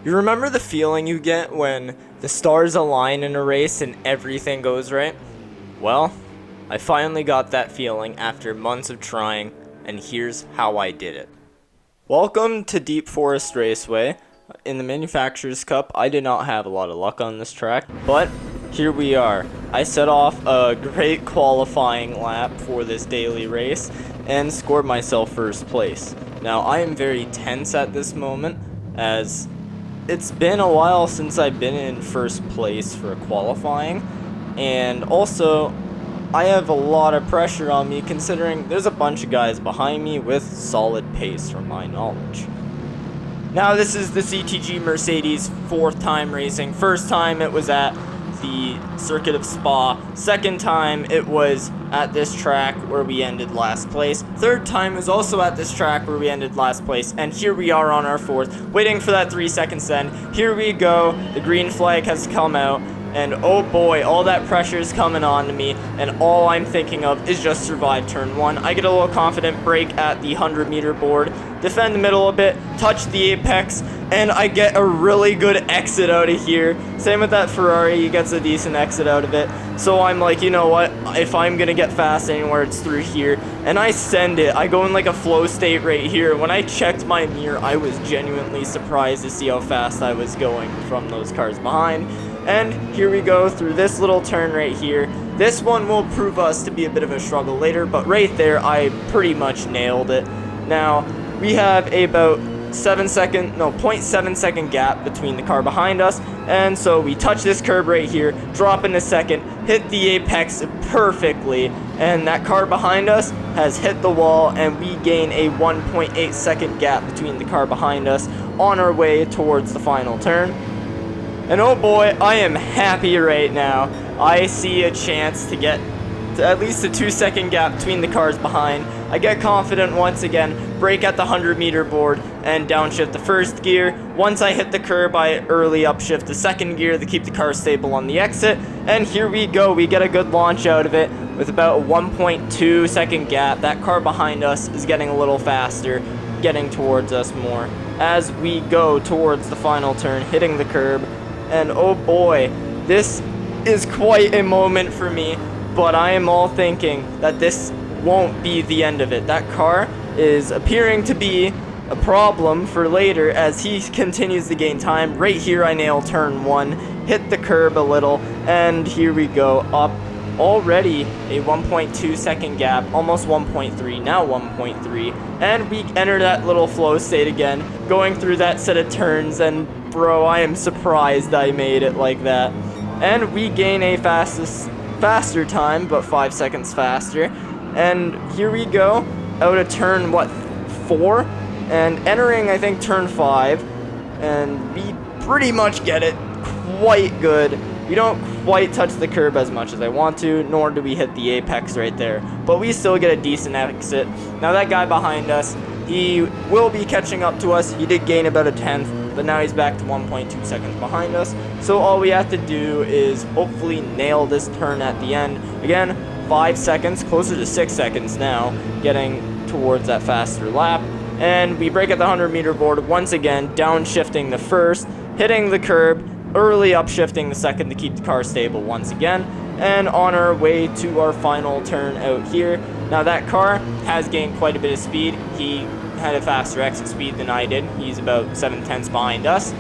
You remember the feeling you get when the stars align in a race and everything goes right? Well, I finally got that feeling after months of trying, and here's how I did it. Welcome to Deep Forest Raceway. In the Manufacturers Cup, I did not have a lot of luck on this track, but here we are. I set off a great qualifying lap for this daily race and scored myself first place. Now, I am very tense at this moment, as it's been a while since I've been in first place for qualifying, and also I have a lot of pressure on me considering there's a bunch of guys behind me with solid pace from my knowledge. Now this is the CTG Mercedes 4th time racing. First time it was at the Circuit of Spa. Second time it was at this track where we ended last place. Third time was also at this track where we ended last place. And here we are on our 4th, waiting for that 3 seconds end. Here we go. The green flag has come out. And oh boy, all that pressure is coming on to me, and all I'm thinking of is just survive turn 1. I get a little confident, brake at the 100-meter board, defend the middle a bit, touch the apex, and I get a really good exit out of here. Same with that Ferrari, he gets a decent exit out of it. So I'm like, you know what, if I'm gonna get fast anywhere, it's through here. And I send it. I go in like a flow state right here. When I checked my mirror, I was genuinely surprised to see how fast I was going from those cars behind. And here we go through this little turn right here. This one will prove us to be a bit of a struggle later, but right there I pretty much nailed it. Now we have about 0.7 second gap between the car behind us, and so we touch this curb right here, drop in a second, hit the apex perfectly, and that car behind us has hit the wall, and we gain a 1.8 second gap between the car behind us on our way towards the final turn. And oh boy, I am happy right now. I see a chance to get to at least a 2 second gap between the cars behind. I get confident once again, brake at the 100-meter board, and downshift the first gear. Once I hit the curb, I early upshift the second gear to keep the car stable on the exit. And here we go, we get a good launch out of it with about a 1.2 second gap. That car behind us is getting a little faster, getting towards us more as we go towards the final turn, hitting the curb. And oh boy, this is quite a moment for me, but I am all thinking that this won't be the end of it. That car is appearing to be a problem for later as he continues to gain time. Right here I nail turn 1, hit the curb a little, and here we go, up already a 1.2 second gap, almost 1.3, now 1.3, and we enter that little flow state again, going through that set of turns, and bro, I am surprised I made it like that. And we gain a faster time, but 5 seconds faster. And here we go, out of turn, 4? And entering, I think, turn 5. And we pretty much get it quite good. We don't quite touch the curb as much as I want to, nor do we hit the apex right there. But we still get a decent exit. Now that guy behind us, he will be catching up to us. He did gain about a 10th, but now he's back to 1.2 seconds behind us. So all we have to do is hopefully nail this turn at the end. Again, 5 seconds, closer to 6 seconds now, getting towards that faster lap. And we brake at the 100-meter board once again, downshifting the first, hitting the curb, early upshifting the second to keep the car stable once again, and on our way to our final turn out here. Now that car has gained quite a bit of speed. He had a faster exit speed than I did. He's about 7/10 behind us.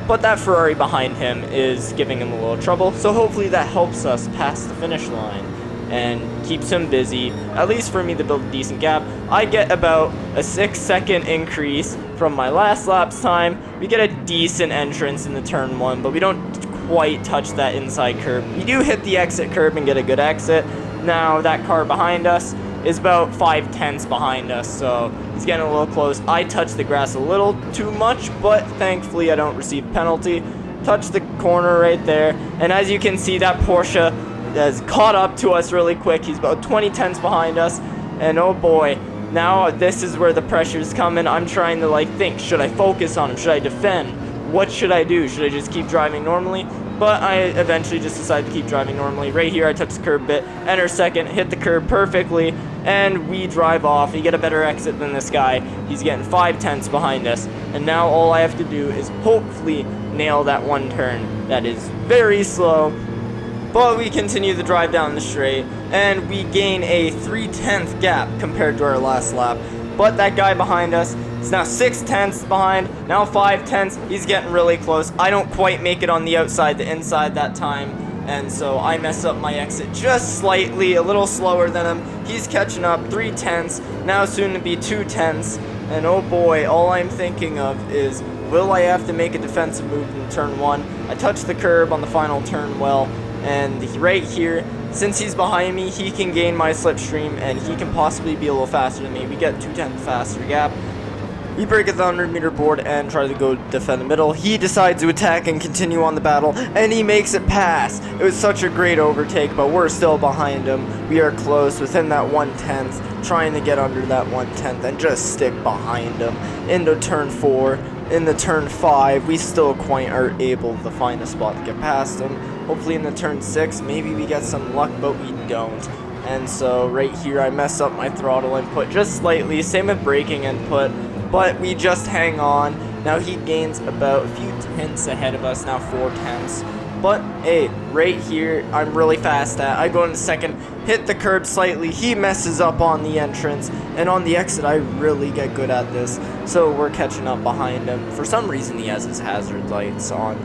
But that Ferrari behind him is giving him a little trouble, so hopefully that helps us pass the finish line and keeps him busy, at least for me to build a decent gap. I get about a 6 second increase from my last lap's time. We get a decent entrance in the turn 1, but we don't quite touch that inside curb. We do hit the exit curb and get a good exit. Now that car behind us is about 5/10 behind us, so he's getting a little close. I touch the grass a little too much, but thankfully I don't receive a penalty. Touch the corner right there, and as you can see, that Porsche has caught up to us really quick. He's about 20/10 behind us, and oh boy, now this is where the pressure's coming. I'm trying to think, should I focus on him? Should I defend? What should I do? Should I just keep driving normally? but I eventually just decided to keep driving normally. Right here, I touch the curb bit, enter second, hit the curb perfectly, and we drive off. We get a better exit than this guy. He's getting 5/10 behind us, and now all I have to do is hopefully nail that one turn. That is very slow, but we continue to drive down the straight, and we gain a 3/10 gap compared to our last lap. But that guy behind us is now 6/10 behind, now 5/10. He's getting really close. I don't quite make it on the outside to inside that time, and so I mess up my exit just slightly, a little slower than him. He's catching up, 3/10, now soon to be 2/10. And oh boy, all I'm thinking of is, will I have to make a defensive move in turn 1? I touch the curb on the final turn well, and right here, since he's behind me, he can gain my slipstream, and he can possibly be a little faster than me. We get 2/10 faster gap. We break at the 100-meter board and try to go defend the middle. He decides to attack and continue on the battle, and he makes it pass. It was such a great overtake, but we're still behind him. We are close, within that 1/10, trying to get under that 1/10 and just stick behind him. Into turn 4, into turn 5, we still quite are able to find a spot to get past him. Hopefully in the turn 6, maybe we get some luck, but we don't. And so right here, I mess up my throttle input just slightly, same with braking input, but we just hang on. Now he gains about a few tenths ahead of us, now 4/10. But hey, right here, I'm really fast at. I go into second, hit the curb slightly, he messes up on the entrance, and on the exit, I really get good at this. So we're catching up behind him. For some reason, he has his hazard lights on.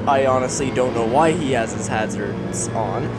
I honestly don't know why he has his hazards on.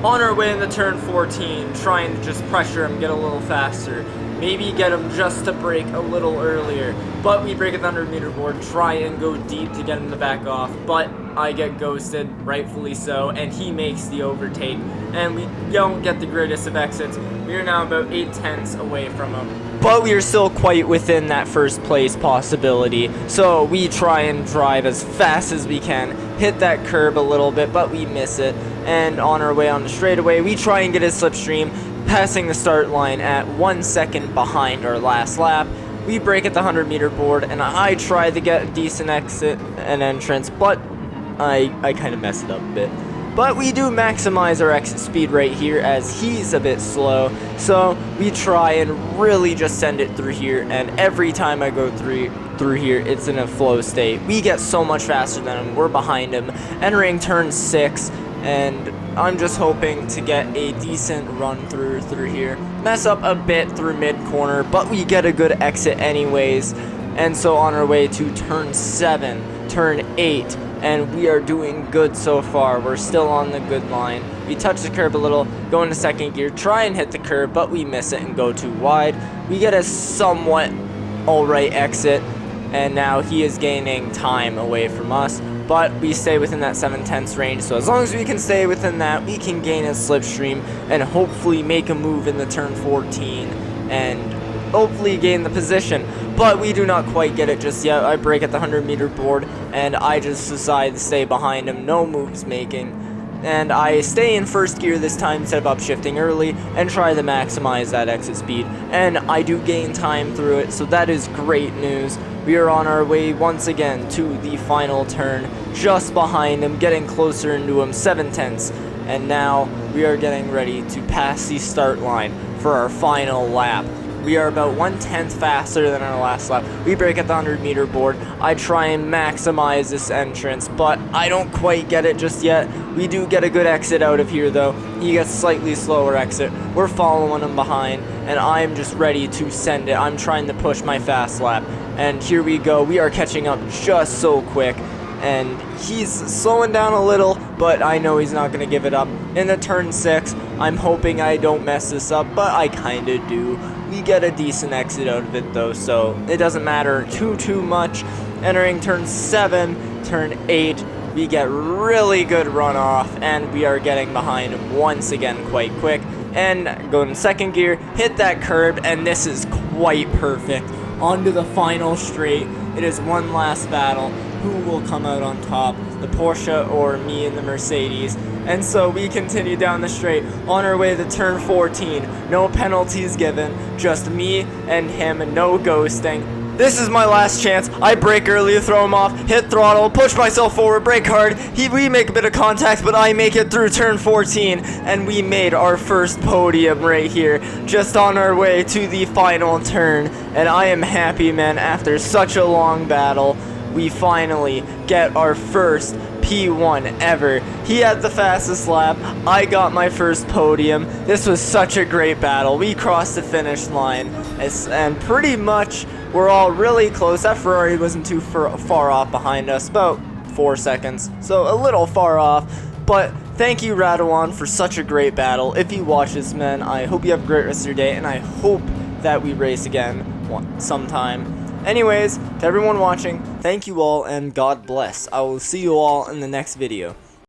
On our way into turn 14, trying to just pressure him, get a little faster. Maybe get him just to brake a little earlier, but we break at the 100-meter board, try and go deep to get him to back off, but I get ghosted, rightfully so, and he makes the overtake, and we don't get the greatest of exits. We are now about 8/10 away from him, but we are still quite within that first place possibility, so we try and drive as fast as we can, hit that curb a little bit, but we miss it, and on our way on the straightaway, we try and get his slipstream, passing the start line at 1 second behind our last lap. We break at the 100-meter board, and I try to get a decent exit and entrance, but I kind of messed it up a bit. But we do maximize our exit speed right here as he's a bit slow, so we try and really just send it through here, and every time I go through here, it's in a flow state. We get so much faster than him. We're behind him, entering turn 6, and I'm just hoping to get a decent run through here. Mess up a bit through mid-corner, but we get a good exit anyways. And so on our way to turn 7, turn 8, and we are doing good so far. We're still on the good line. We touch the curb a little, go into second gear, try and hit the curb, but we miss it and go too wide. We get a somewhat alright exit, and now he is gaining time away from us. But we stay within that 7/10 range, so as long as we can stay within that, we can gain a slipstream and hopefully make a move in the turn 14 and hopefully gain the position. But we do not quite get it just yet. I break at the 100-meter board, and I just decide to stay behind him, no moves making. And I stay in first gear this time instead of upshifting early and try to maximize that exit speed. And I do gain time through it, so that is great news. We are on our way once again to the final turn, just behind him, getting closer into him, 7/10. And now we are getting ready to pass the start line for our final lap. We are about 1/10 faster than our last lap. We break at the 100-meter board. I try and maximize this entrance, but I don't quite get it just yet. We do get a good exit out of here, though. He gets slightly slower exit. We're following him behind, and I'm just ready to send it. I'm trying to push my fast lap, and here we go. We are catching up just so quick, and he's slowing down a little, but I know he's not going to give it up. In the turn 6, I'm hoping I don't mess this up, but I kind of do. We get a decent exit out of it though, so it doesn't matter too much. Entering turn 7, turn 8, we get really good runoff, and we are getting behind him once again quite quick. And go in second gear, hit that curb, and this is quite perfect. Onto the final straight. It is one last battle. Who will come out on top, the Porsche or me in the Mercedes? And so we continue down the straight, on our way to turn 14. No penalties given, just me and him, no ghosting. This is my last chance. I brake early, throw him off, hit throttle, push myself forward, brake hard. We make a bit of contact, but I make it through turn 14, and we made our first podium right here, just on our way to the final turn. And I am happy, man. After such a long battle, we finally get our first P1 ever. He had the fastest lap. I got my first podium. This was such a great battle. We crossed the finish line, and pretty much we're all really close. That Ferrari wasn't too far off behind us, about 4 seconds, so a little far off. But thank you, Radwan, for such a great battle. If you watch this, man, I hope you have a great rest of your day, and I hope that we race again sometime. Anyways, to everyone watching, thank you all, and God bless. I will see you all in the next video.